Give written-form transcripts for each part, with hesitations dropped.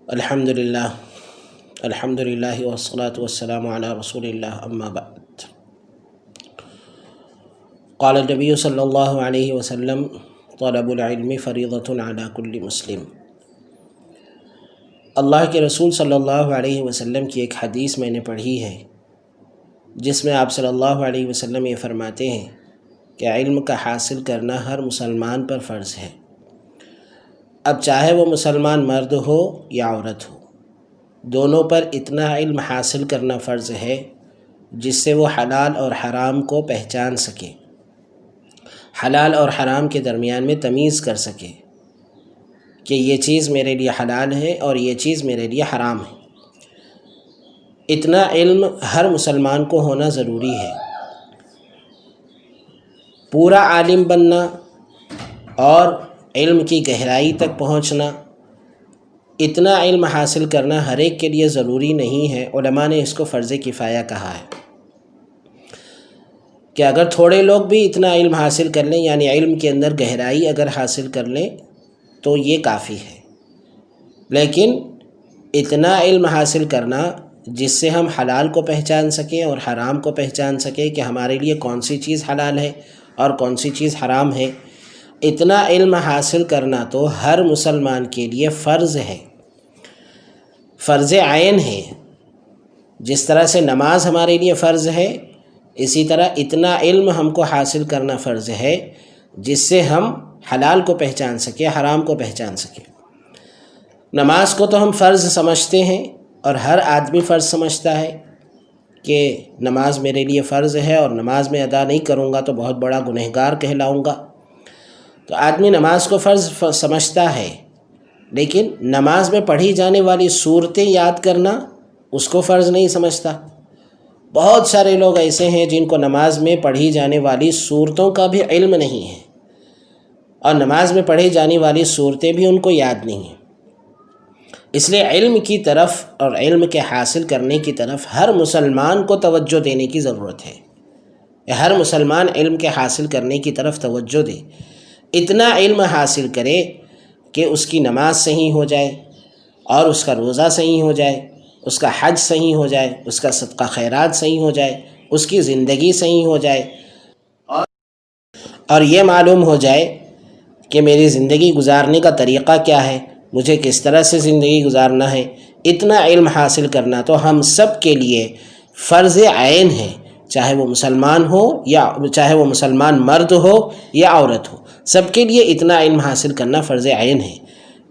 الحمدللہ والصلاة والسلام علی رسول اللہ اما بعد۔ قال النبی صلی اللہ علیہ وسلم طلب العلم فریضۃ علی کل مسلم۔ اللہ کے رسول صلی اللہ علیہ وسلم کی ایک حدیث میں نے پڑھی ہے جس میں آپ صلی اللہ علیہ وسلم یہ فرماتے ہیں کہ علم کا حاصل کرنا ہر مسلمان پر فرض ہے، اب چاہے وہ مسلمان مرد ہو یا عورت ہو، دونوں پر اتنا علم حاصل کرنا فرض ہے جس سے وہ حلال اور حرام کو پہچان سکے، حلال اور حرام کے درمیان میں تمیز کر سکے کہ یہ چیز میرے لیے حلال ہے اور یہ چیز میرے لیے حرام ہے۔ اتنا علم ہر مسلمان کو ہونا ضروری ہے۔ پورا عالم بننا اور علم کی گہرائی تک پہنچنا، اتنا علم حاصل کرنا ہر ایک کے لیے ضروری نہیں ہے۔ علماء نے اس کو فرض کفایہ کہا ہے کہ اگر تھوڑے لوگ بھی اتنا علم حاصل کر لیں، یعنی علم کے اندر گہرائی اگر حاصل کر لیں تو یہ کافی ہے، لیکن اتنا علم حاصل کرنا جس سے ہم حلال کو پہچان سکیں اور حرام کو پہچان سکیں کہ ہمارے لیے کون سی چیز حلال ہے اور کون سی چیز حرام ہے، اتنا علم حاصل کرنا تو ہر مسلمان کے لیے فرض ہے، فرض عین ہے۔ جس طرح سے نماز ہمارے لیے فرض ہے، اسی طرح اتنا علم ہم کو حاصل کرنا فرض ہے جس سے ہم حلال کو پہچان سکیں، حرام کو پہچان سکیں۔ نماز کو تو ہم فرض سمجھتے ہیں اور ہر آدمی فرض سمجھتا ہے کہ نماز میرے لیے فرض ہے اور نماز میں ادا نہیں کروں گا تو بہت بڑا گنہگار کہلاؤں گا، تو آدمی نماز کو فرض سمجھتا ہے، لیکن نماز میں پڑھی جانے والی صورتیں یاد کرنا اس کو فرض نہیں سمجھتا۔ بہت سارے لوگ ایسے ہیں جن کو نماز میں پڑھی جانے والی صورتوں کا بھی علم نہیں ہے اور نماز میں پڑھی جانے والی صورتیں بھی ان کو یاد نہیں ہیں۔ اس لیے علم کی طرف اور علم کے حاصل کرنے کی طرف ہر مسلمان کو توجہ دینے کی ضرورت ہے۔ ہر مسلمان علم کے حاصل کرنے کی طرف توجہ دے، اتنا علم حاصل کرے کہ اس کی نماز صحیح ہو جائے اور اس کا روزہ صحیح ہو جائے، اس کا حج صحیح ہو جائے، اس کا صدقہ خیرات صحیح ہو جائے، اس کی زندگی صحیح ہو جائے اور یہ معلوم ہو جائے کہ میری زندگی گزارنے کا طریقہ کیا ہے، مجھے کس طرح سے زندگی گزارنا ہے۔ اتنا علم حاصل کرنا تو ہم سب کے لیے فرض عین ہے، چاہے وہ مسلمان ہو یا چاہے وہ مسلمان مرد ہو یا عورت ہو، سب کے لیے اتنا علم حاصل کرنا فرض عین ہے۔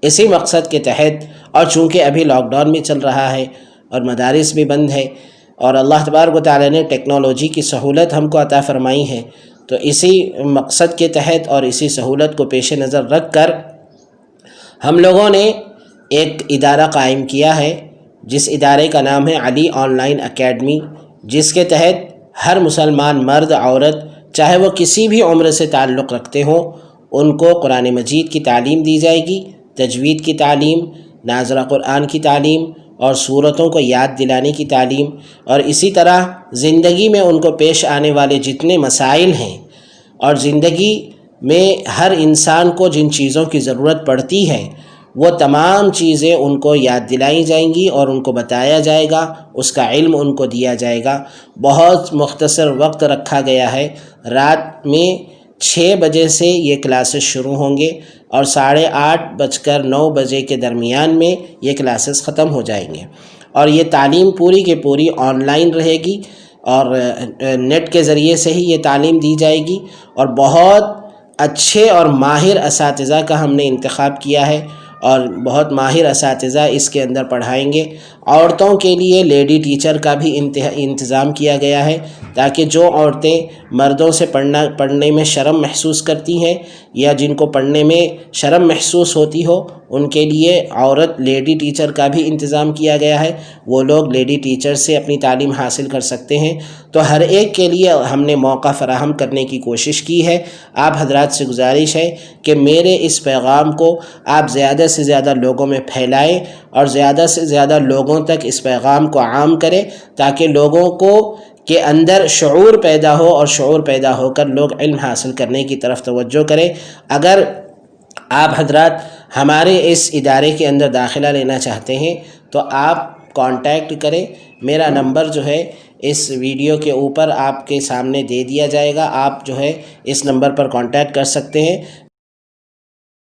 اسی مقصد کے تحت، اور چونکہ ابھی لاک ڈاؤن بھی چل رہا ہے اور مدارس بھی بند ہے اور اللہ تبارک و تعالی نے ٹیکنالوجی کی سہولت ہم کو عطا فرمائی ہے، تو اسی مقصد کے تحت اور اسی سہولت کو پیش نظر رکھ کر ہم لوگوں نے ایک ادارہ قائم کیا ہے جس ادارے کا نام ہے علی آن لائن اکیڈمی، جس کے تحت ہر مسلمان مرد عورت چاہے وہ کسی بھی عمر سے تعلق رکھتے ہوں، ان کو قرآن مجید کی تعلیم دی جائے گی، تجوید کی تعلیم، ناظرہ قرآن کی تعلیم اور سورتوں کو یاد دلانے کی تعلیم، اور اسی طرح زندگی میں ان کو پیش آنے والے جتنے مسائل ہیں اور زندگی میں ہر انسان کو جن چیزوں کی ضرورت پڑتی ہے وہ تمام چیزیں ان کو یاد دلائی جائیں گی اور ان کو بتایا جائے گا، اس کا علم ان کو دیا جائے گا۔ بہت مختصر وقت رکھا گیا ہے، رات میں 6 بجے سے یہ کلاسز شروع ہوں گے اور 8:30 بجے کے درمیان میں یہ کلاسز ختم ہو جائیں گے، اور یہ تعلیم پوری کے پوری آن لائن رہے گی اور نیٹ کے ذریعے سے ہی یہ تعلیم دی جائے گی، اور بہت اچھے اور ماہر اساتذہ کا ہم نے انتخاب کیا ہے اور بہت ماہر اساتذہ اس کے اندر پڑھائیں گے۔ عورتوں کے لیے لیڈی ٹیچر کا بھی انتظام کیا گیا ہے تاکہ جو عورتیں مردوں سے پڑھنے میں شرم محسوس کرتی ہیں یا جن کو پڑھنے میں شرم محسوس ہوتی ہو، ان کے لیے عورت لیڈی ٹیچر کا بھی انتظام کیا گیا ہے، وہ لوگ لیڈی ٹیچر سے اپنی تعلیم حاصل کر سکتے ہیں۔ تو ہر ایک کے لیے ہم نے موقع فراہم کرنے کی کوشش کی ہے۔ آپ حضرات سے گزارش ہے کہ میرے اس پیغام کو آپ زیادہ سے زیادہ لوگوں میں پھیلائیں اور زیادہ سے زیادہ لوگوں تک اس پیغام کو عام کریں تاکہ لوگوں کو کے اندر شعور پیدا ہو اور شعور پیدا ہو کر لوگ علم حاصل کرنے کی طرف توجہ کریں۔ اگر آپ حضرات ہمارے اس ادارے کے اندر داخلہ لینا چاہتے ہیں تو آپ کانٹیکٹ کریں. میرا نمبر جو ہے اس ویڈیو کے اوپر آپ کے سامنے دے دیا جائے گا. آپ جو ہے اس نمبر پر کانٹیکٹ کر سکتے ہیں.